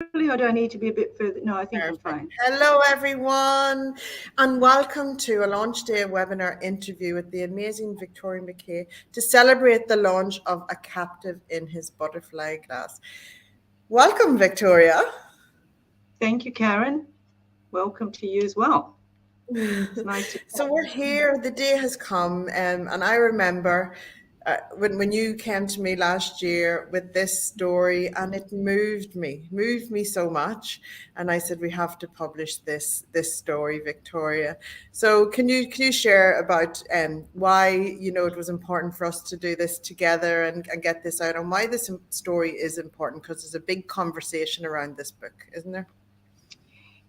or do I need to be a bit further? No, I think I'm Perfect. fine. Hello, everyone, and welcome to a launch day webinar interview with the amazing Victoria McKay to celebrate the launch of A Captive in His Butterfly Glass. Welcome, Victoria. Thank you, Karen. Welcome to you as well. It's nice to So we're here. The day has come, and I remember when you came to me last year with this story, and it moved me so much. And I said we have to publish this story, Victoria. So can you share about why it was important for us to do this together and get this out, and why this story is important? Because there's a big conversation around this book, isn't there?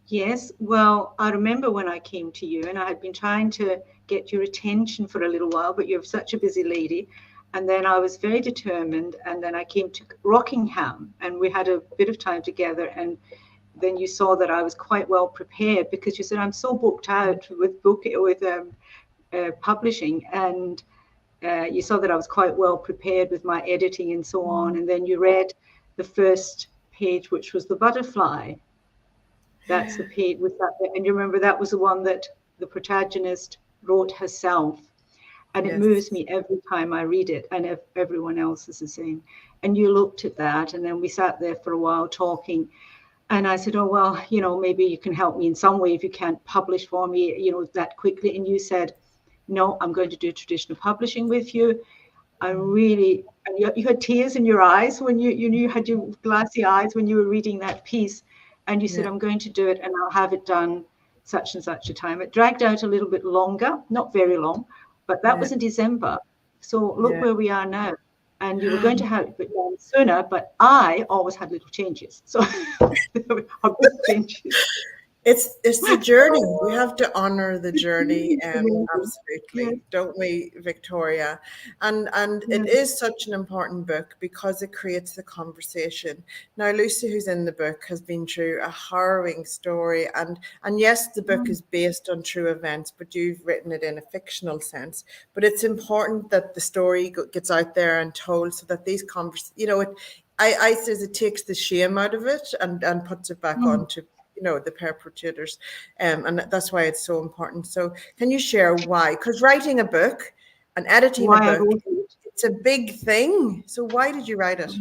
Yes, well, I remember when I came to you and I had been trying to get your attention for a little while, but you're such a busy lady. And then I was very determined. And then I came to Rockingham and we had a bit of time together. And then you saw that I was quite well prepared because you said, I'm so booked out with publishing. And you saw that I was quite well prepared with my editing and so on. And then you read the first page, which was the butterfly. That's the page with that, and you remember that was the one that the protagonist wrote herself, and it Yes. moves me every time I read it, and if everyone else is the same. And you looked at that, and then we sat there for a while talking, and I said, "Oh well, maybe you can help me in some way if you can't publish for me, that quickly." And you said, "No, I'm going to do traditional publishing with you." I really, and you had tears in your eyes when you had your glassy eyes when you were reading that piece. And you said, Yeah. I'm going to do it and I'll have it done such and such a time. It dragged out a little bit longer, not very long, but that Yeah. was in December. So look Yeah. where we are now. And you were going to have it done sooner, but I always had little changes. So there are big changes. It's the journey. We have to honor the journey, Yes, absolutely, don't we, Victoria? And it yes. is such an important book because it creates the conversation. Now, Lucy, who's in the book, has been through a harrowing story, and yes, the book is based on true events, but you've written it in a fictional sense. But it's important that the story gets out there and told so that these I says it takes the shame out of it and puts it back Mm. onto the perpetrators, and that's why it's so important. So can you share why? Because writing a book and editing a Why I book, wrote it. it's a big thing. So why did you write it?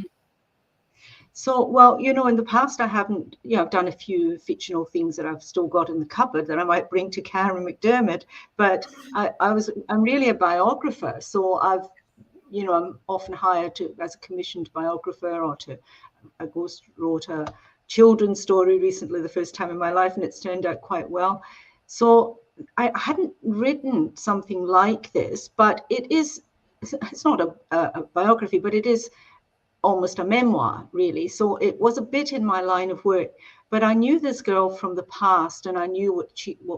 So, well, in the past, I haven't, I've done a few fictional things that I've still got in the cupboard that I might bring to Karen McDermott, but I'm really a biographer. So I'm often hired as a commissioned biographer I ghost wrote a children's story recently, the first time in my life, and it's turned out quite well. So I hadn't written something like this, but it's not a biography, but it is almost a memoir, really. So it was a bit in my line of work. But I knew this girl from the past, and I knew what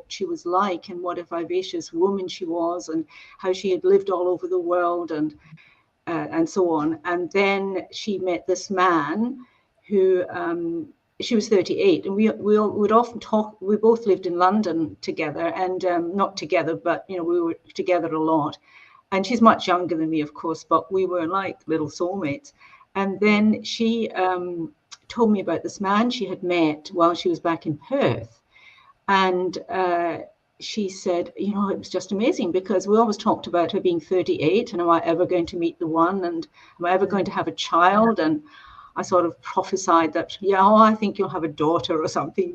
she was like, and what a vivacious woman she was, and how she had lived all over the world, and so on. And then she met this man who she was 38, and we would often talk. We both lived in London together, and not together, but we were together a lot. And she's much younger than me, of course, but we were like little soulmates. And then she told me about this man she had met while she was back in Perth. And she said, it was just amazing because we always talked about her being 38 and am I ever going to meet the one? And am I ever going to have a child? And I sort of prophesied that, I think you'll have a daughter or something,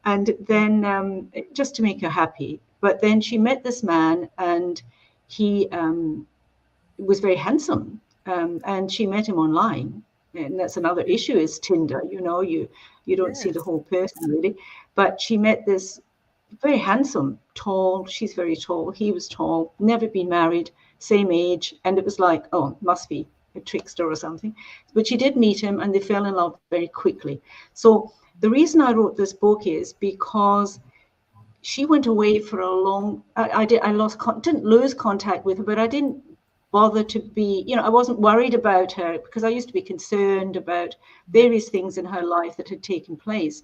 And then just to make her happy. But then she met this man and he was very handsome, and she met him online. And that's another issue is Tinder. You don't see the Yes. whole person really. But she met this very handsome, tall. She's very tall. He was tall. Never been married. Same age. And it was like, oh, must be a trickster or something. But she did meet him, and they fell in love very quickly. So the reason I wrote this book is because she went away for a long. I didn't lose contact with her, but I didn't bother to be. I wasn't worried about her because I used to be concerned about various things in her life that had taken place,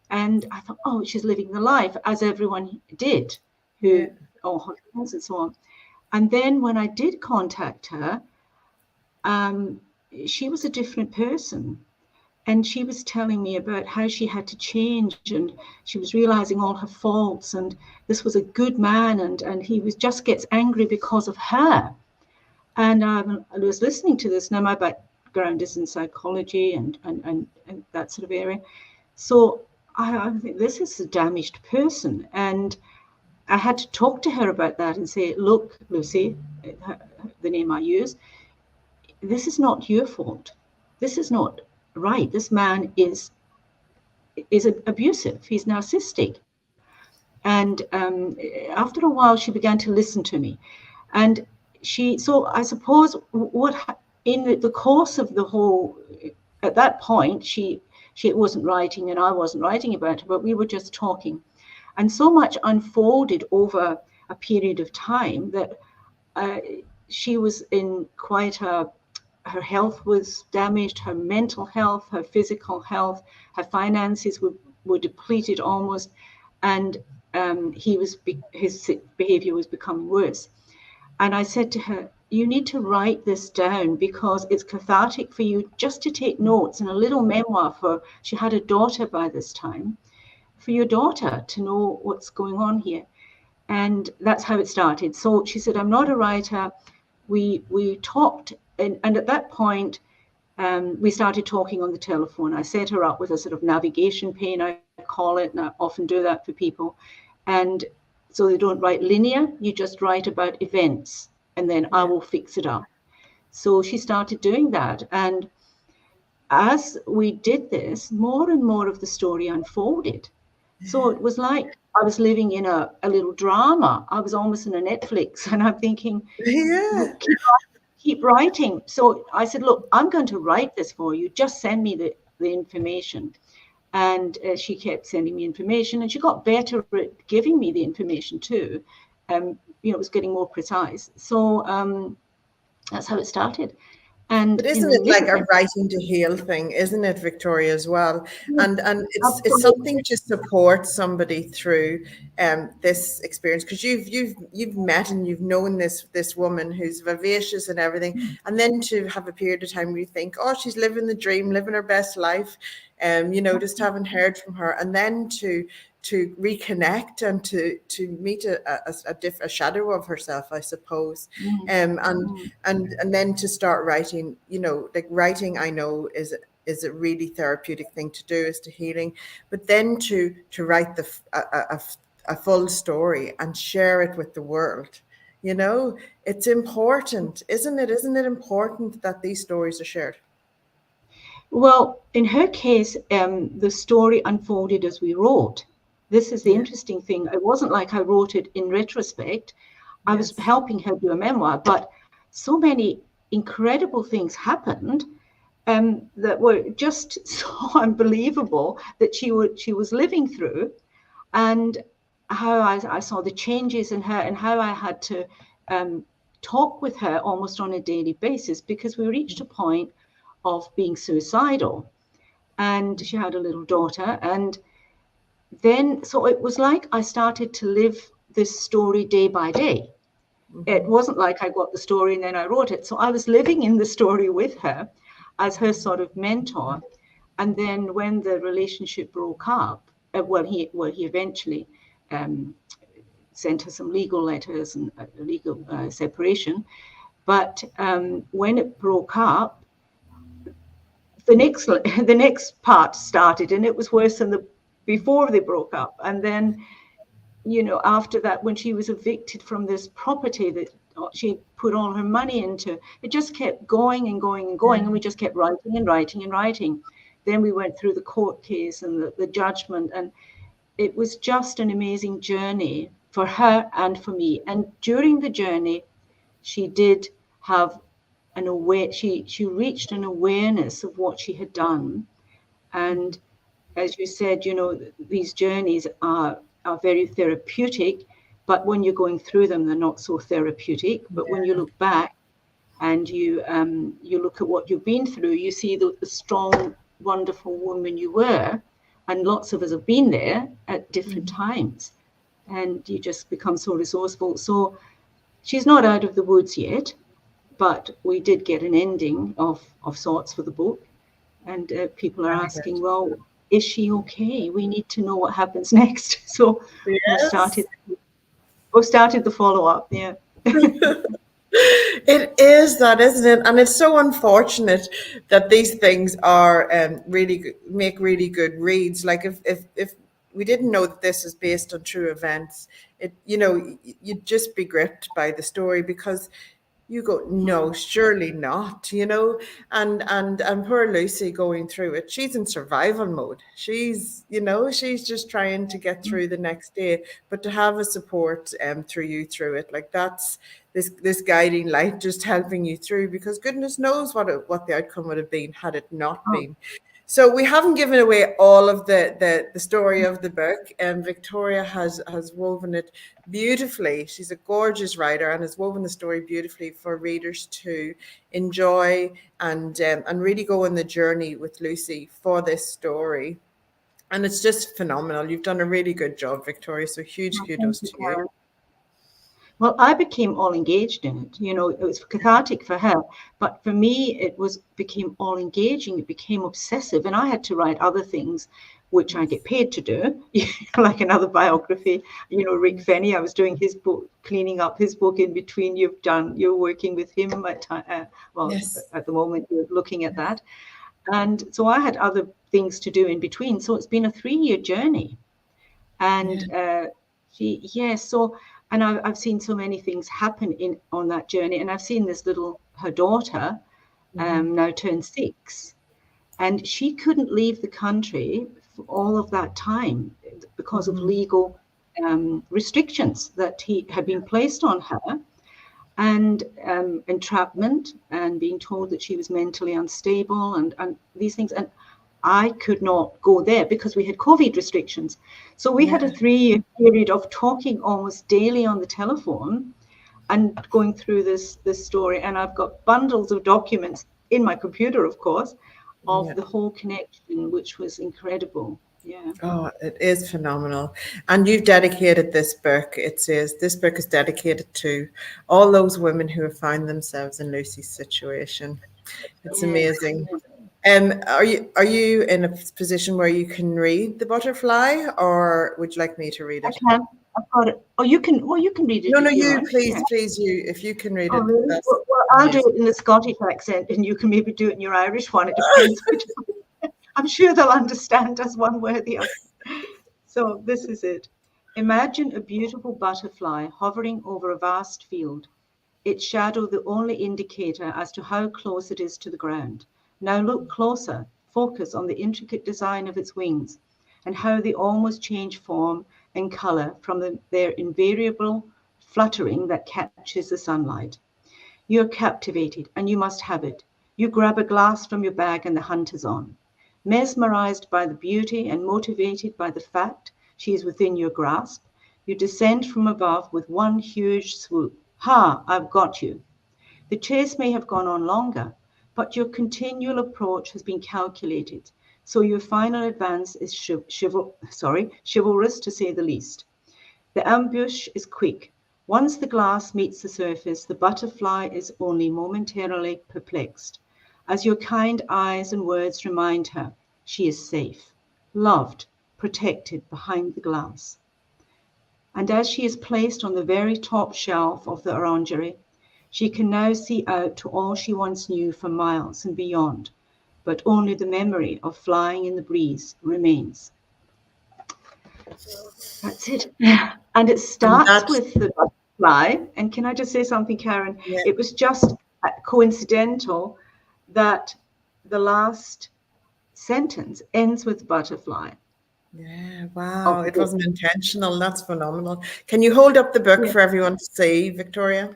and I thought, oh, she's living the life as everyone did, Yeah. who husbands and so on. And then when I did contact her, she was a different person. And she was telling me about how she had to change, and she was realizing all her faults, and this was a good man, and he was just gets angry because of her. And I was listening to this. Now my background is in psychology and that sort of area. So I think this is a damaged person. And I had to talk to her about that and say, look, Lucy, the name I use, this is not your fault. This is not right. This man is abusive. He's narcissistic. And after a while, she began to listen to me. And so I suppose what in the course of the whole, at that point, she wasn't writing and I wasn't writing about her, but we were just talking. And so much unfolded over a period of time that she was in quite her health was damaged, her mental health, her physical health, her finances were depleted almost, and his behavior was becoming worse. And I said to her, you need to write this down because it's cathartic for you just to take notes and a little memoir she had a daughter by this time, for your daughter to know what's going on here. And that's how it started. So she said, I'm not a writer. We talked, and at that point, we started talking on the telephone. I set her up with a sort of navigation pane, I call it, and I often do that for people. And so they don't write linear, you just write about events, and then I will fix it up. So she started doing that. And as we did this, more and more of the story unfolded. So it was like I was living in a little drama. I was almost in a Netflix, and I'm thinking, keep writing. So I said, look, I'm going to write this for you. Just send me the information. And she kept sending me information, and she got better at giving me the information too. It was getting more precise. So that's how it started. But isn't it like a writing to heal thing, isn't it, Victoria, as well? And it's something to support somebody through this experience, because you've met and you've known this woman who's vivacious and everything, and then to have a period of time where you think, oh, she's living the dream, living her best life, just haven't heard from her, and then to reconnect and to meet a shadow of herself, I suppose, and then to start writing. Like writing, I know is a really therapeutic thing to do, is to healing, but then to write a full story and share it with the world. It's important, isn't it? Isn't it important that these stories are shared? Well, in her case, the story unfolded as we wrote. This is the interesting thing. It wasn't like I wrote it in retrospect. I was helping her do a memoir, but so many incredible things happened that were just so unbelievable that she was living through, and how I saw the changes in her, and how I had to talk with her almost on a daily basis, because we reached a point of being suicidal, and she had a little daughter. And then, so it was like I started to live this story day by day. It wasn't like I got the story and then I wrote it. So I was living in the story with her as her sort of mentor. And then when the relationship broke up, he eventually sent her some legal letters and a legal separation. But when it broke up, the next part started, and it was worse than before they broke up. And then, after that, when she was evicted from this property that she put all her money into, it just kept going and going and going, and we just kept writing and writing and writing. Then we went through the court case and the judgment, and it was just an amazing journey for her and for me. And during the journey, she did have she reached an awareness of what she had done. And as you said, these journeys are very therapeutic, but when you're going through them, they're not so therapeutic. But when you look back and you look at what you've been through, you see the strong, wonderful woman you were. And lots of us have been there at different times, and you just become so resourceful. So she's not out of the woods yet, but we did get an ending of sorts for the book. And people are Very asking, good. well, is she okay? We need to know what happens next. So we've Yes. started the follow-up. Yeah. It is that, isn't it? And it's so unfortunate that these things are make really good reads. Like if we didn't know that this is based on true events, you'd just be gripped by the story because you go, no, surely not, and poor Lucy going through it, she's in survival mode. She's just trying to get through the next day, but to have a support through you through it, like that's this guiding light just helping you through, because goodness knows what the outcome would have been had it not Oh, been. So we haven't given away all of the story of the book, and Victoria has woven it beautifully. She's a gorgeous writer and has woven the story beautifully for readers to enjoy and really go on the journey with Lucy for this story. And it's just phenomenal. You've done a really good job, Victoria. So huge thank kudos you, to you. Karen. Well, I became all engaged in it. It was cathartic for her, but for me, became all engaging. It became obsessive, and I had to write other things, which I get paid to do, like another biography. Rick Fenny. I was doing his book, cleaning up his book in between. You're working with him Yes. at the moment you're looking at that, and so I had other things to do in between. So it's been a 3-year journey. Yeah. And and I've seen so many things happen on that journey, and I've seen her daughter now turn 6, and she couldn't leave the country for all of that time because of legal restrictions that he had been placed on her, and entrapment, and being told that she was mentally unstable, and these things. And I could not go there because we had COVID restrictions. So we had a 3-year period of talking almost daily on the telephone and going through this story. And I've got bundles of documents in my computer, of course, of Yeah. the whole connection, which was incredible. Yeah. Oh, it is phenomenal. And you've dedicated this book. It says this book is dedicated to all those women who have found themselves in Lucy's situation. It's Yes. amazing. Are you in a position where you can read The Butterfly, or would you like me to read I it? can. I've got it. Oh, you can. Well, you can read it No, no, if you you, like. Yeah. please, you. If you can read Oh, it, really? that's Well, I'll do amazing. it in the Scottish accent, and you can maybe do it in your Irish one. It depends which. I'm sure they'll understand us one way or the other. So this is it. Imagine a beautiful butterfly hovering over a vast field, its shadow the only indicator as to how close it is to the ground. Now look closer, focus on the intricate design of its wings and how they almost change form and color from their invariable fluttering that catches the sunlight. You are captivated and you must have it. You grab a glass from your bag and the hunt is on. Mesmerized by the beauty and motivated by the fact she is within your grasp, you descend from above with one huge swoop. Ha, I've got you. The chase may have gone on longer, but your continual approach has been calculated, so your final advance is chivalrous to say the least. The ambush is quick. Once the glass meets the surface, the butterfly is only momentarily perplexed, as your kind eyes and words remind her she is safe, loved, protected behind the glass. And as she is placed on the very top shelf of the orangery, she can now see out to all she once knew for miles and beyond, but only the memory of flying in the breeze remains. That's it. And it And starts that's with the butterfly. And can I just say something, Karen? yeah, It was just coincidental that the last sentence ends with butterfly yeah. Wow, of the it book. wasn't intentional. That's phenomenal. Can you hold up the book Yeah. for everyone to see, Victoria?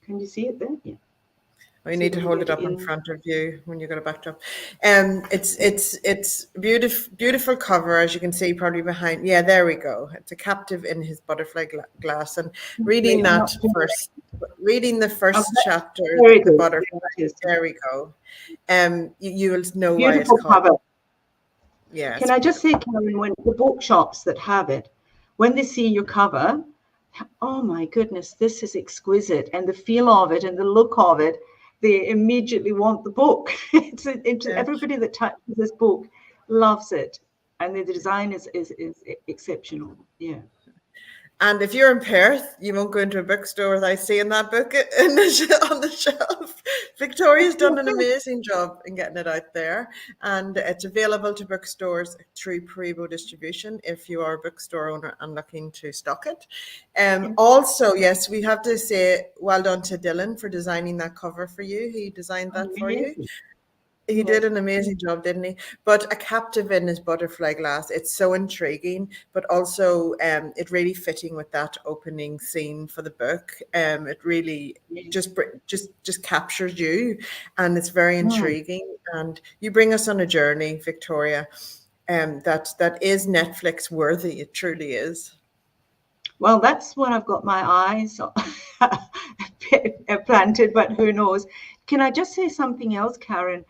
Can you see it there? Yeah. Or you See need if to I can hold get it it up in in. front of you when you're going to backdrop. It's beautiful cover, as you can see probably behind. Yeah, there we go. It's a captive in his butterfly glass, and reading Wait, I'm that not doing it. first, reading the Oh, first chapter, very the good. butterfly. There it is. There we go. You will know why it's Beautiful called. cover. Yeah, Can it's I just say, beautiful. Karen, when the bookshops that have it, when they see your cover, oh my goodness, this is exquisite. And the feel of it and the look of it, they immediately want the book. It's everybody that touches this book loves it, and the design is exceptional. Yeah. And if you're in Perth, you won't go into a bookstore without seeing that book on the shelf. Victoria's done an amazing job in getting it out there, and it's available to bookstores through Prebo distribution if you are a bookstore owner and looking to stock it. Also, yes, we have to say well done to Dylan for designing that cover for you. He designed that for you. He did an amazing job, didn't he? But a captive in his butterfly glass. It's so intriguing, but also it really fitting with that opening scene for the book. It really just captures you, and it's very intriguing. And you bring us on a journey, Victoria, that is Netflix worthy. It truly is. Well, that's what I've got my eyes planted, but who knows? Can I just say something else, Karen?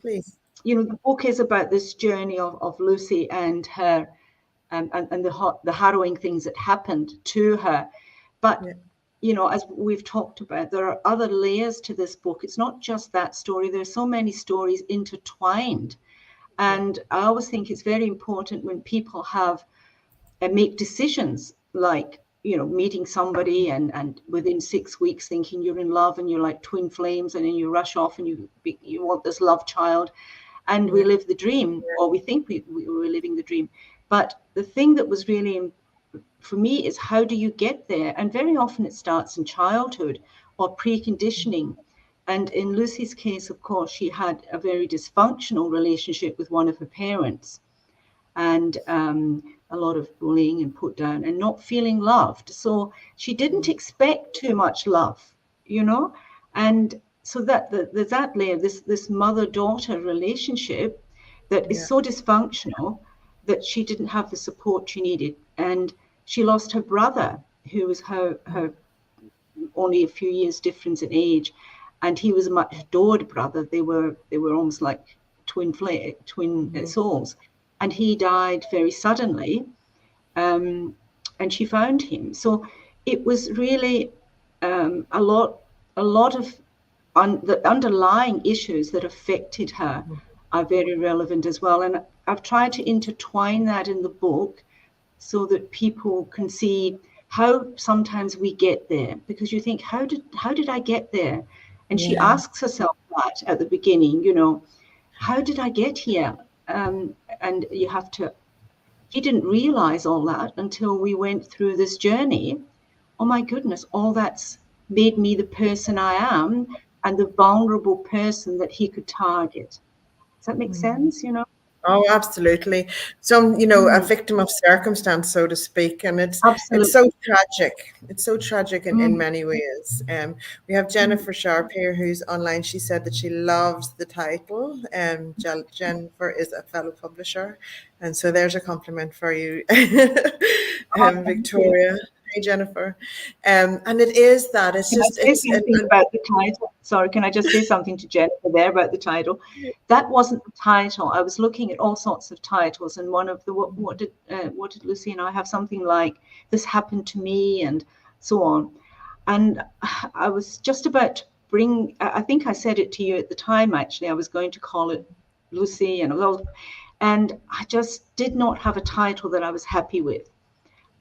Please. You know, the book is about this journey of Lucy and her, and the harrowing things that happened to her. But you know, as we've talked about, there are other layers to this book. It's not just that story. There's so many stories intertwined, and I always think it's very important when people have make decisions like, you know, meeting somebody and within 6 weeks thinking you're in love and you're like twin flames, and then you rush off and you want this love child, and we live the dream, or we think we were living the dream. But the thing that was really for me is, how do you get there? And very often it starts in childhood or preconditioning. And in Lucy's case, of course, she had a very dysfunctional relationship with one of her parents, and a lot of bullying and put down and not feeling loved. So she didn't expect too much love, you know, and so there's that layer, this mother-daughter relationship that is so dysfunctional that she didn't have the support she needed. And she lost her brother, who was her only a few years difference in age, and he was a much adored brother. They were almost like twin souls. And he died very suddenly, and she found him. So it was really a lot of the underlying issues that affected her are very relevant as well. And I've tried to intertwine that in the book so that people can see how sometimes we get there, because you think, how did I get there? And she asks herself that at the beginning, you know, how did I get here? And you have to, she didn't realize all that until we went through this journey. Oh my goodness, all that's made me the person I am and the vulnerable person that he could target. Does that make sense? You know? Oh, absolutely. So, you know, a victim of circumstance, so to speak, and it's so tragic. It's so tragic in many ways. We have Jennifer Sharp here, who's online. She said that she loves the title. Jennifer is a fellow publisher, and so there's a compliment for you, Victoria. Hey, Jennifer. And it is that. It's just about the title. Sorry, can I just say something to Jennifer there about the title? That wasn't the title. I was looking at all sorts of titles, and one of the what did Lucy and I have, something like "This Happened to Me" and so on. And I was just about to bring. I think I said it to you at the time. Actually, I was going to call it Lucy, and I just did not have a title that I was happy with.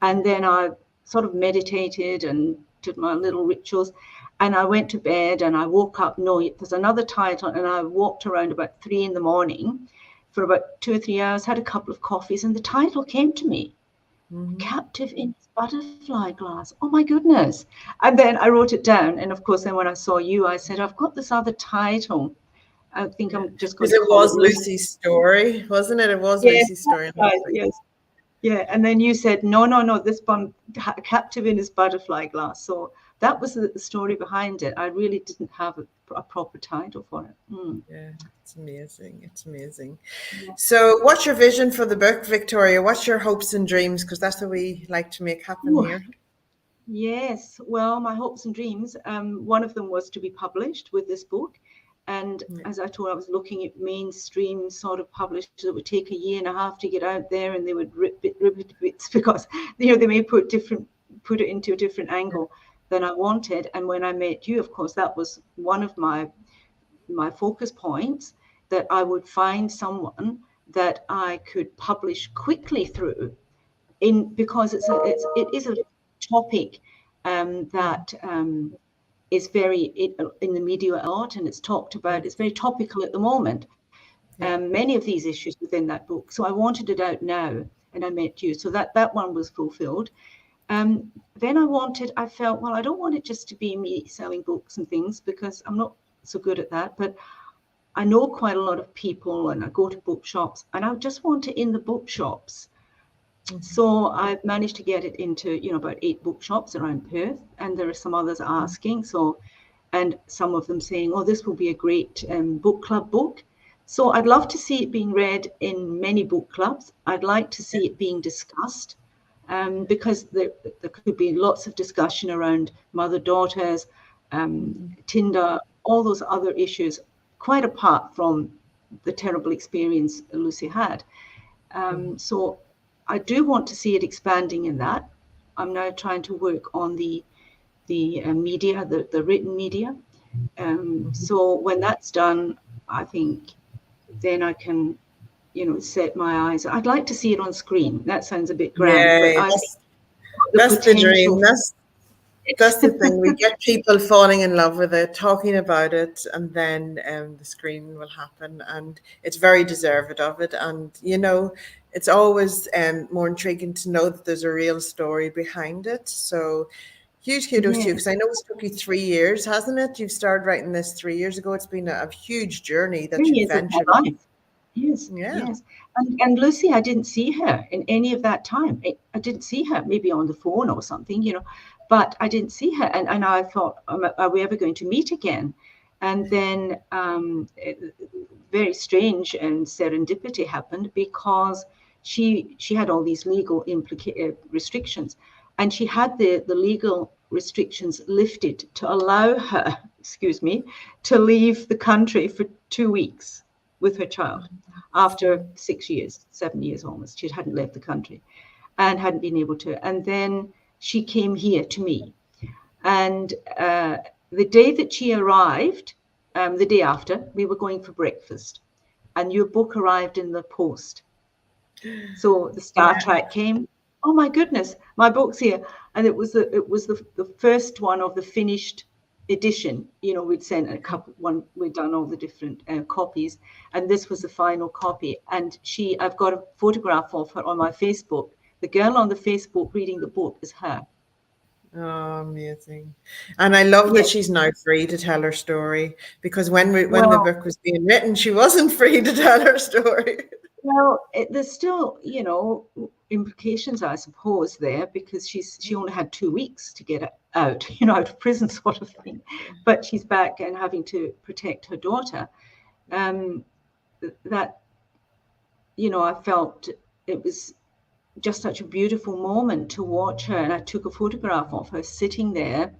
And then I sort of meditated and did my little rituals, and I went to bed and I woke up, no, there's another title, and I walked around about 3 a.m. for about 2 or 3 hours, had a couple of coffees, and the title came to me, Captive in His Butterfly Glass. Oh my goodness. And then I wrote it down, and of course then when I saw you, I said, I've got this other title. I think I'm just going to call it Lucy's story, wasn't it? It was Lucy's story. Right, yes. Yeah, and then you said, no, this one, Captive in His Butterfly Glass. So that was the story behind it. I really didn't have a proper title for it. Yeah, it's amazing. It's amazing. Yeah. So what's your vision for the book, Victoria? What's your hopes and dreams? Because that's what we like to make happen here. Yes, well, my hopes and dreams, one of them was to be published with this book. And as I told, I was looking at mainstream sort of publishers that would take 1.5 years to get out there, and they would rip it to bits because, you know, they may put it into a different angle than I wanted. And when I met you, of course, that was one of my focus points, that I would find someone that I could publish quickly through, because it is a topic that is very in the media a lot, and it's talked about. It's very topical at the moment. Many of these issues within that book. So I wanted it out now, and I met you. So that one was fulfilled. Then I felt, well, I don't want it just to be me selling books and things, because I'm not so good at that. But I know quite a lot of people, and I go to bookshops, and I just want it in the bookshops. So I've managed to get it into, about 8 bookshops around Perth, and there are some others asking. So, and some of them saying, oh, this will be a great book club book. So I'd love to see it being read in many book clubs. I'd like to see it being discussed, because there could be lots of discussion around mother-daughters, Tinder, all those other issues, quite apart from the terrible experience Lucy had. So I do want to see it expanding in that. I'm now trying to work on the media, the written media. So when that's done, I think then I can, set my eyes. I'd like to see it on screen. That sounds a bit grand, but that's the dream. That's the thing. We get people falling in love with it, talking about it, and then the screen will happen, and it's very deserved of it. And it's always more intriguing to know that there's a real story behind it. So huge kudos to you, because I know it's took you 3 years, hasn't it? You've started writing this 3 years ago. It's been a huge journey that you've ventured on. Yes. And Lucy, I didn't see her in any of that time. I didn't see her, maybe on the phone or something, but I didn't see her. And I thought, are we ever going to meet again? And then very strange and serendipity happened, because she had all these legal restrictions, and she had the legal restrictions lifted to allow her, to leave the country for 2 weeks with her child after 6 years, 7 years almost. She hadn't left the country and hadn't been able to. And then she came here to me. And the day that she arrived, the day after, we were going for breakfast, and your book arrived in the post. So the Star Trek came. Oh my goodness, my book's here. And it was the first one of the finished edition. We'd sent we'd done all the different copies, and this was the final copy. And I've got a photograph of her on my Facebook. The girl on the Facebook reading the book is her. Oh, amazing. And I love that she's now free to tell her story, because when the book was being written, she wasn't free to tell her story. Well, there's still, implications, I suppose, there, because she only had 2 weeks to get out, out of prison, sort of thing. But she's back and having to protect her daughter. That, I felt it was just such a beautiful moment to watch her. And I took a photograph of her sitting there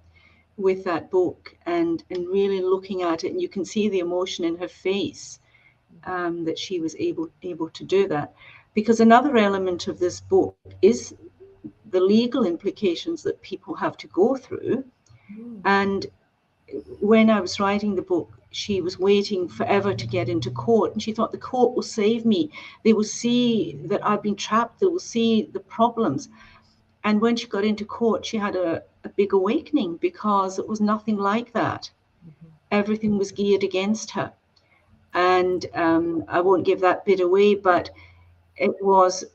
with that book and really looking at it. And you can see the emotion in her face, that she was able to do that. Because another element of this book is the legal implications that people have to go through. And when I was writing the book, she was waiting forever to get into court, and she thought, the court will save me. They will see that I've been trapped. They will see the problems. And when she got into court, she had a big awakening, because it was nothing like that. Everything was geared against her. And I won't give that bit away, but it was.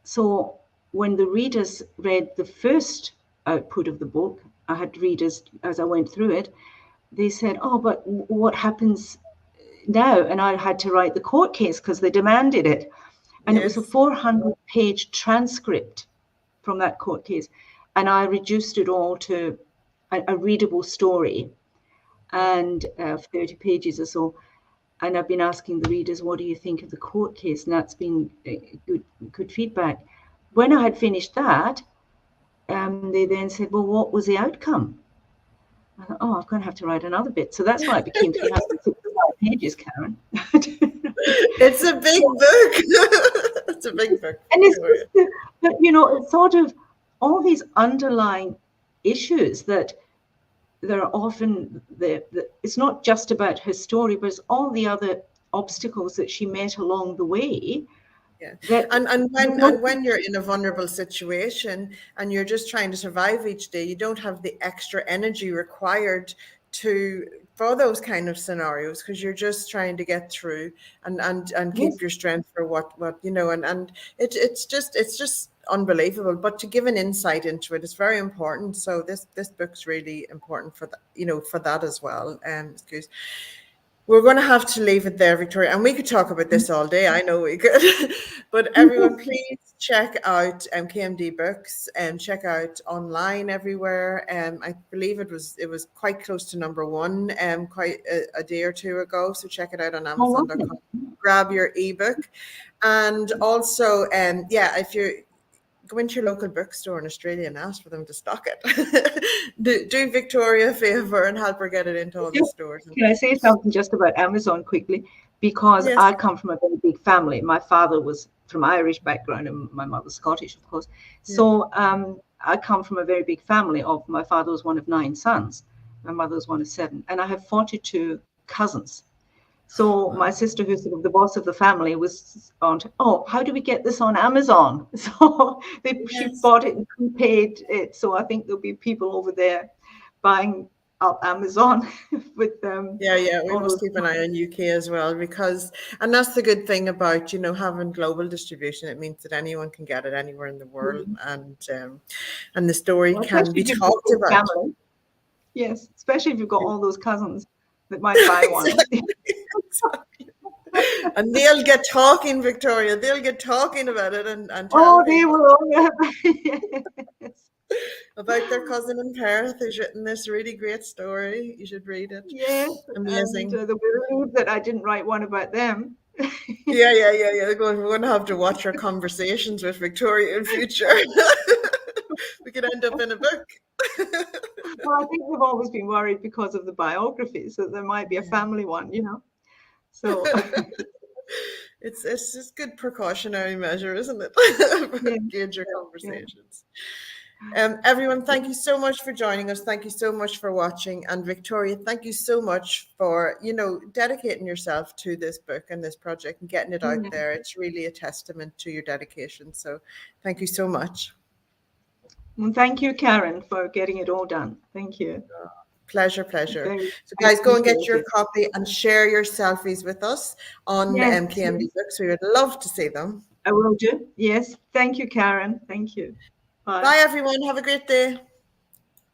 So when the readers read the first output of the book, I had readers, as I went through it, they said, oh, but what happens now? And I had to write the court case because they demanded it. And it was a 400-page transcript from that court case. And I reduced it all to a readable story, and 30 pages or so. And I've been asking the readers, what do you think of the court case? And that's been good feedback. When I had finished that, they then said, well, what was the outcome? I thought, I'm going to have to write another bit. So that's why it became 365 pages, Karen. It's a big book. It's a big book. And it's just, it's sort of all these underlying issues that there are often it's not just about her story, but it's all the other obstacles that she met along the way. Yeah. That And when you're in a vulnerable situation and you're just trying to survive each day, you don't have the extra energy required for those kind of scenarios, because you're just trying to get through and yes, keep your strength for what and it's just unbelievable. But to give an insight into it is very important. So this book's really important for that, for that as well. Excuse. We're going to have to leave it there, Victoria, and we could talk about this all day. I know we could, but everyone, please check out KMD Books and check out online everywhere. I believe it was quite close to #1, quite a day or two ago. So check it out on Amazon.com. Grab your ebook, and also, if you go into your local bookstore in Australia and ask for them to stock it. do Victoria a favor and help her get it into all the stores. Can I say something just about Amazon quickly? Because yes. I come from a very big family. My father was from Irish background and my mother's Scottish, of course. So I come from a very big family. My father was one of 9 sons. My mother was one of 7. And I have 42 cousins. So my sister, who's sort of the boss of the family, was on, how do we get this on Amazon? So she bought it and prepaid it. So I think there'll be people over there buying up Amazon with them. We must keep an eye on UK as well, and that's the good thing about having global distribution. It means that anyone can get it anywhere in the world, and the story can be talked about. Family. Yes, especially if you've got all those cousins that might buy one. Exactly. And they'll get talking, Victoria. They'll get talking about it and they will. Yes. About their cousin in Perth who's written this really great story. You should read it. Yes, amazing. And the relief that I didn't write one about them. Yeah. We're going to have to watch our conversations with Victoria in future. We could end up in a book. Well, I think we've always been worried because of the biographies that there might be a family one, So it's just good precautionary measure, isn't it? Gauge your conversations. Everyone, thank you so much for joining us. Thank you so much for watching. And Victoria, thank you so much for, dedicating yourself to this book and this project and getting it out there. It's really a testament to your dedication. So thank you so much. And thank you, Karen, for getting it all done. Thank you. Pleasure. So guys, go and get your copy and share your selfies with us on KMD Books. We would love to see them. I will do. Yes. Thank you, Karen. Thank you. Bye everyone. Have a great day.